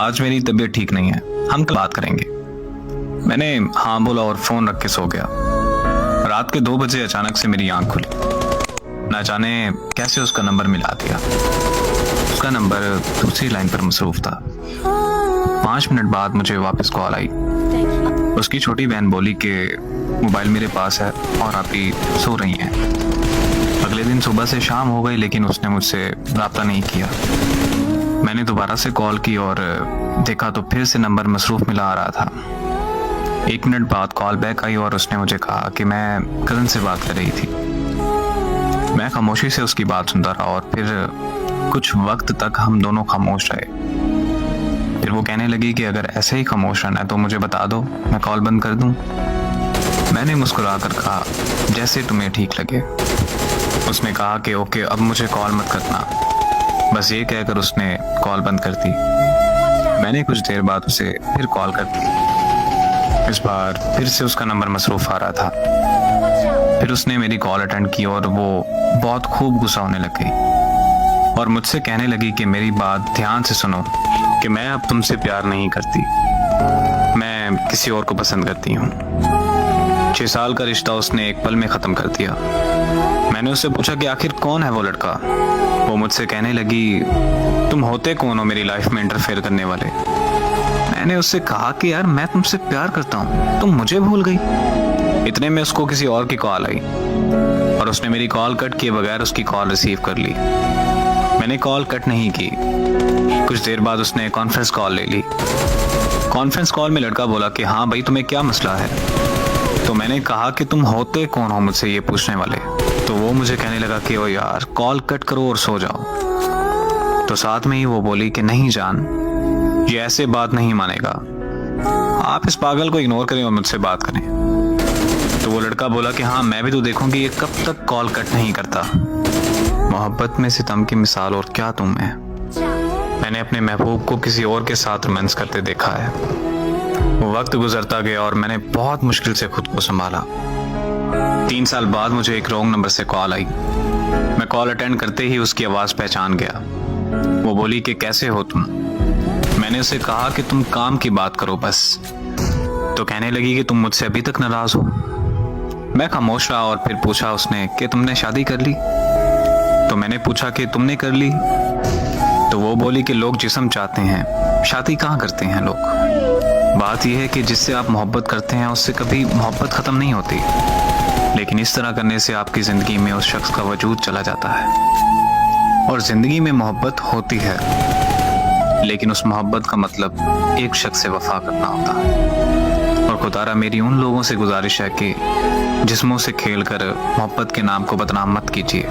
आज मेरी तबीयत ठीक नहीं है, हम कल बात करेंगे। मैंने हाँ बोला और फोन रख के सो गया। रात के 2 बजे अचानक से मेरी आंख खुली। न जाने कैसे उसका नंबर मिला दिया। उसका नंबर दूसरी लाइन पर मसरूफ था। 5 मिनट बाद मुझे वापस कॉल आई। उसकी छोटी बहन बोली कि मोबाइल मेरे पास है और आप ही सो रही हैं। अगले दिन सुबह से शाम हो गई लेकिन उसने मुझसे रब्ता नहीं किया। मैंने दोबारा से कॉल की और देखा तो फिर से नंबर मसरूफ मिला आ रहा था। 1 मिनट बाद कॉल बैक आई और उसने मुझे कहा कि मैं कज़न से बात कर रही थी। मैं खामोशी से उसकी बात सुनता रहा और फिर कुछ वक्त तक हम दोनों खामोश रहे। फिर वो कहने लगी कि अगर ऐसे ही खामोश रहना है तो मुझे बता दो, मैं कॉल बंद कर दूं। मैंने मुस्कुराकर कहा जैसे तुम्हें ठीक लगे। उसने कहा कि ओके, अब मुझे कॉल मत करना। बस ये कहकर उसने कॉल बंद कर दी। मैंने कुछ देर बाद उसे फिर कॉल कर दी। इस बार फिर से उसका नंबर मसरूफ आ रहा था। फिर उसने मेरी कॉल अटेंड की और वो बहुत खूब गुस्सा होने लग गई और मुझसे कहने लगी कि मेरी बात ध्यान से सुनो कि मैं अब तुमसे प्यार नहीं करती, मैं किसी और को पसंद करती हूँ। 6 साल का रिश्ता उसने एक पल में ख़त्म कर दिया। मैंने उससे पूछा कि आखिर कौन है वो लड़का। वो मुझसे कहने लगी तुम होते कौन हो मेरी लाइफ में इंटरफेयर करने वाले। मैंने उससे कहा कि यार मैं तुमसे प्यार करता हूँ, तुम मुझे भूल गई। इतने में उसको किसी और की कॉल आई और उसने मेरी कॉल कट किए बगैर उसकी कॉल रिसीव कर ली। मैंने कॉल कट नहीं की। कुछ देर बाद उसने कॉन्फ्रेंस कॉल ले ली। कॉन्फ्रेंस कॉल में लड़का बोला कि हाँ भाई, तुम्हें क्या मसला है। तो मैंने कहा कि तुम होते कौन हो मुझसे ये पूछने वाले। तो वो मुझे कहने लगा कि ओ यार कॉल कट करो और सो जाओ। तो साथ में ही वो बोली कि नहीं जान, ये ऐसे बात नहीं मानेगा, आप इस पागल को इग्नोर करें और मुझसे बात करें। तो वो लड़का बोला कि हाँ मैं भी तो देखूंगी ये कब तक कॉल कट नहीं करता। मोहब्बत में सितम की मिसाल और क्या तुम है। मैंने अपने महबूब को किसी और के साथ रोमांस करते देखा है। वो वक्त गुजरता गया और मैंने बहुत मुश्किल से खुद को संभाला। 3 साल बाद मुझे एक रॉन्ग नंबर से कॉल आई। मैं कॉल अटेंड करते ही उसकी आवाज़ पहचान गया। वो बोली कि कैसे हो तुम। मैंने उसे कहा कि तुम काम की बात करो बस। तो कहने लगी कि तुम मुझसे अभी तक नाराज हो। मैं खामोश रहा और फिर पूछा उसने कि तुमने शादी कर ली। तो मैंने पूछा कि तुमने कर ली। तो वो बोली कि लोग जिस्म चाहते हैं, शादी कहाँ करते हैं लोग। बात यह है कि जिससे आप मोहब्बत करते हैं उससे कभी मोहब्बत ख़त्म नहीं होती, लेकिन इस तरह करने से आपकी ज़िंदगी में उस शख्स का वजूद चला जाता है। और ज़िंदगी में मोहब्बत होती है, लेकिन उस मोहब्बत का मतलब एक शख्स से वफा करना होता है। और खुदारा मेरी उन लोगों से गुजारिश है कि जिस्मों से खेलकर मोहब्बत के नाम को बदनाम मत कीजिए।